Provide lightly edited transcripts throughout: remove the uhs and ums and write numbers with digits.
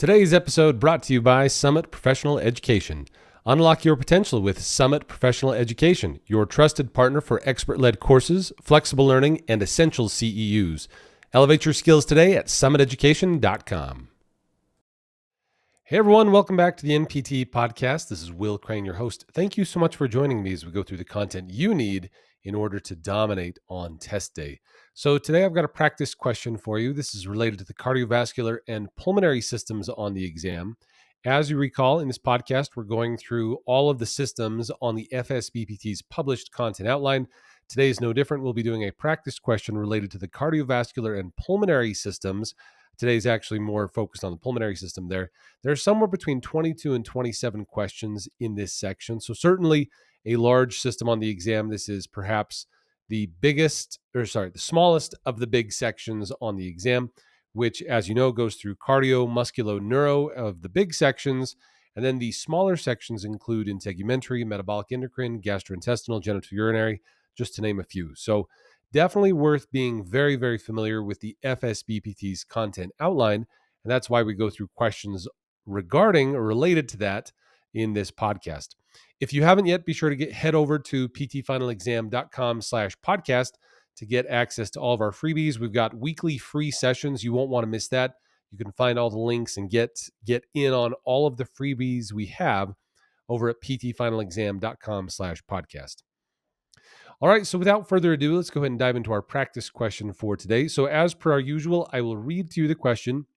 Today's episode brought to you by Summit Professional Education. Unlock your potential with Summit Professional Education, your trusted partner for expert-led courses, flexible learning, and essential CEUs. Elevate your skills today at summiteducation.com. Hey everyone, welcome back to the Npte podcast. This is Will Crane, your host. Thank you so much for joining me as we go through the content you need in order to dominate on test day. So today I've got a practice question for you. This is related to the cardiovascular and pulmonary systems on the exam. As you recall, in this podcast, we're going through all of the systems on the FSBPT's published content outline. Today is no different. We'll be doing a practice question related to the cardiovascular and pulmonary systems. Today's actually more focused on the pulmonary system there. There's somewhere between 22 and 27 questions in this section. So certainly a large system on the exam. This is perhaps the smallest of the big sections on the exam, which, as you know, goes through cardio, musculo, neuro of the big sections. And then the smaller sections include integumentary, metabolic endocrine, gastrointestinal, genitourinary, just to name a few. So definitely worth being very, very familiar with the FSBPT's content outline. And that's why we go through questions regarding or related to that in this podcast. If you haven't yet, be sure to head over to ptfinalexam.com/podcast to get access to all of our freebies. We've got weekly free sessions. You won't want to miss that. You can find all the links and get in on all of the freebies we have over at ptfinalexam.com/podcast. All right, so without further ado, let's go ahead and dive into our practice question for today. So as per our usual, I will read to you the question,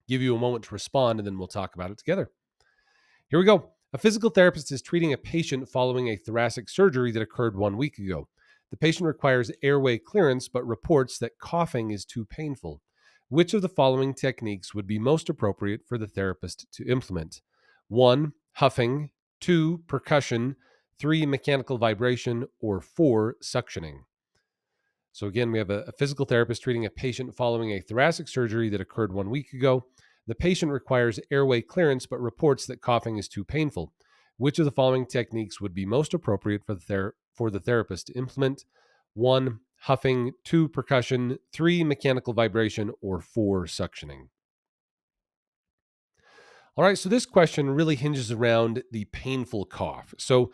give you a moment to respond, and then we'll talk about it together. Here we go. A physical therapist is treating a patient following a thoracic surgery that occurred 1 week ago. The patient requires airway clearance, but reports that coughing is too painful. Which of the following techniques would be most appropriate for the therapist to implement? 1, huffing, 2, percussion, 3, mechanical vibration, or 4, suctioning. So again, we have a physical therapist treating a patient following a thoracic surgery that occurred 1 week ago. The patient requires airway clearance, but reports that coughing is too painful. Which of the following techniques would be most appropriate for the therapist to implement? 1, huffing, 2, percussion, 3, mechanical vibration, or 4, suctioning. All right, so this question really hinges around the painful cough. So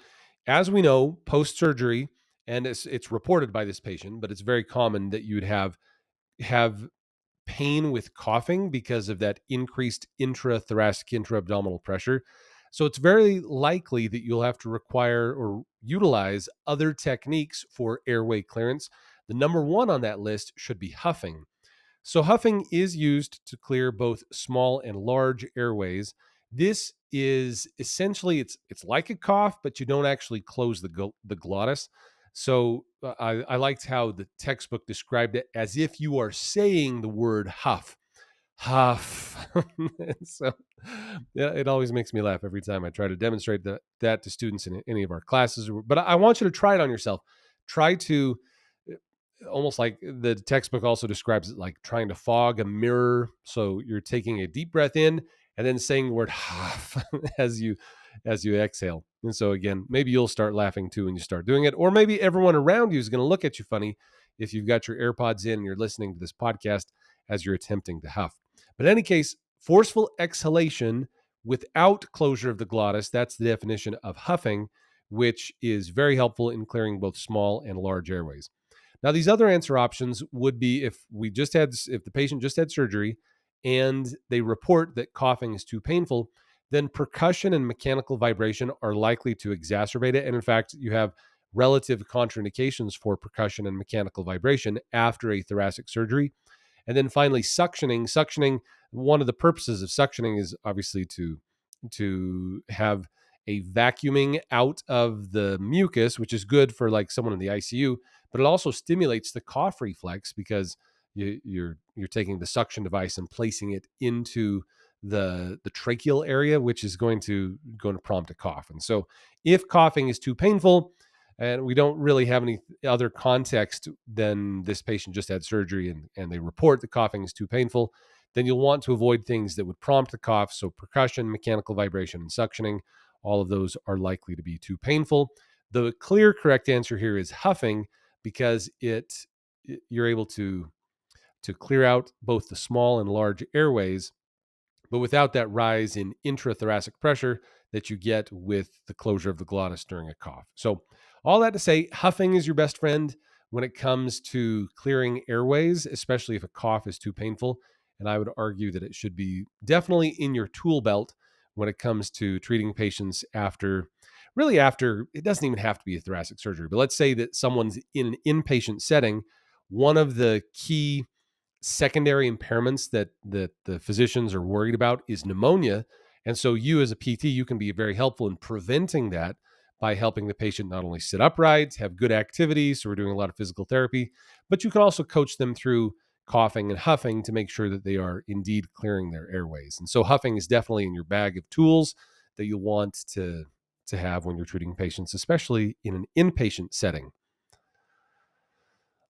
as we know, post-surgery, and it's reported by this patient, but it's very common that you would have pain with coughing because of that increased intrathoracic, intra-abdominal pressure. So it's very likely that you'll have to require or utilize other techniques for airway clearance. The number one on that list should be huffing. So huffing is used to clear both small and large airways. This is essentially, it's like a cough, but you don't actually close the glottis. So I liked how the textbook described it as if you are saying the word huff. Huff. So yeah, it always makes me laugh every time I try to demonstrate that to students in any of our classes. But I want you to try it on yourself. Try to, almost like the textbook also describes it, like trying to fog a mirror. So you're taking a deep breath in and then saying the word huff as you exhale. And so again, maybe you'll start laughing too when you start doing it, or maybe everyone around you is going to look at you funny if you've got your AirPods in and you're listening to this podcast as you're attempting to huff. But in any case, forceful exhalation without closure of the glottis, that's the definition of huffing, which is very helpful in clearing both small and large airways. Now, these other answer options would be if the patient just had surgery and they report that coughing is too painful, then percussion and mechanical vibration are likely to exacerbate it. And in fact, you have relative contraindications for percussion and mechanical vibration after a thoracic surgery. And then finally, suctioning, one of the purposes of suctioning is obviously to have a vacuuming out of the mucus, which is good for like someone in the ICU, but it also stimulates the cough reflex because you're taking the suction device and placing it into the tracheal area, which is going to prompt a cough. And so if coughing is too painful and we don't really have any other context than this patient just had surgery and they report the coughing is too painful, then you'll want to avoid things that would prompt the cough. So percussion, mechanical vibration, and suctioning, all of those are likely to be too painful. The clear correct answer here is huffing because you're able to clear out both the small and large airways but without that rise in intrathoracic pressure that you get with the closure of the glottis during a cough. So all that to say, huffing is your best friend when it comes to clearing airways, especially if a cough is too painful. And I would argue that it should be definitely in your tool belt when it comes to treating patients after, it doesn't even have to be a thoracic surgery, but let's say that someone's in an inpatient setting. One of the key secondary impairments that the physicians are worried about is pneumonia. And so you as a PT, you can be very helpful in preventing that by helping the patient not only sit upright, have good activity, so we're doing a lot of physical therapy, but you can also coach them through coughing and huffing to make sure that they are indeed clearing their airways. And so huffing is definitely in your bag of tools that you'll want to have when you're treating patients, especially in an inpatient setting.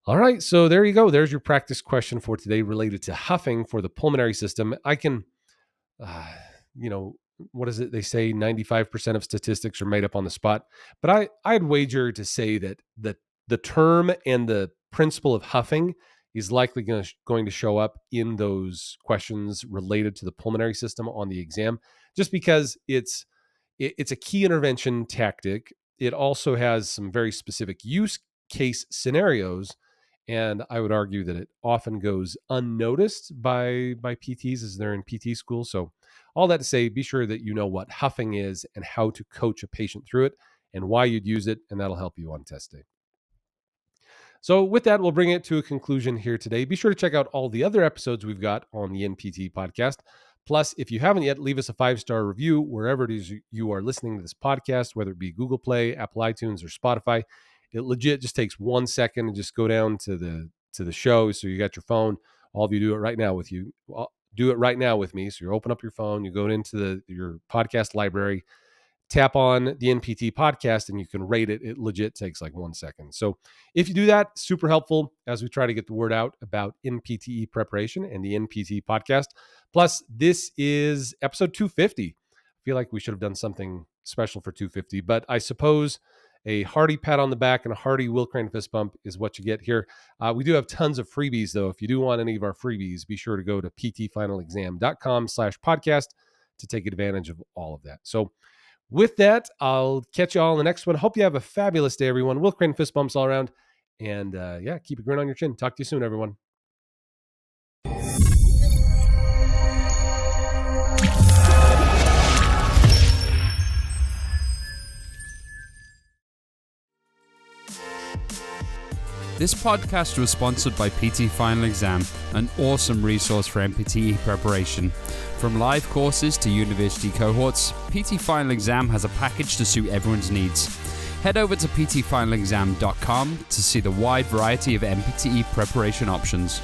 All right, so there you go. There's your practice question for today related to huffing for the pulmonary system. I can, you know, what is it? They say 95% of statistics are made up on the spot, but I'd wager to say that the term and the principle of huffing is likely going to show up in those questions related to the pulmonary system on the exam, just because it's a key intervention tactic. It also has some very specific use case scenarios, and I would argue that it often goes unnoticed by PTs as they're in PT school. So all that to say, be sure that you know what huffing is and how to coach a patient through it and why you'd use it, and that'll help you on test day. So with that, we'll bring it to a conclusion here today. Be sure to check out all the other episodes we've got on the Npte podcast. Plus, if you haven't yet, leave us a 5-star review wherever it is you are listening to this podcast, whether it be Google Play, Apple iTunes, or Spotify. It legit just takes 1 second and just go down to the show. So you got your phone. All of you do it right now with you. Do it right now with me. So you open up your phone, you go into your podcast library, tap on the Npte podcast, and you can rate it. It legit takes like 1 second. So if you do that, super helpful as we try to get the word out about Npte preparation and the Npte podcast. Plus, this is episode 250. I feel like we should have done something special for 250, but I suppose a hearty pat on the back and a hearty Will Crane fist bump is what you get here. We do have tons of freebies, though. If you do want any of our freebies, be sure to go to ptfinalexam.com/podcast to take advantage of all of that. So with that, I'll catch you all in the next one. Hope you have a fabulous day, everyone. Will Crane fist bumps all around. And keep a grin on your chin. Talk to you soon, everyone. This podcast was sponsored by PT Final Exam, an awesome resource for Npte preparation. From live courses to university cohorts, PT Final Exam has a package to suit everyone's needs. Head over to ptfinalexam.com to see the wide variety of Npte preparation options.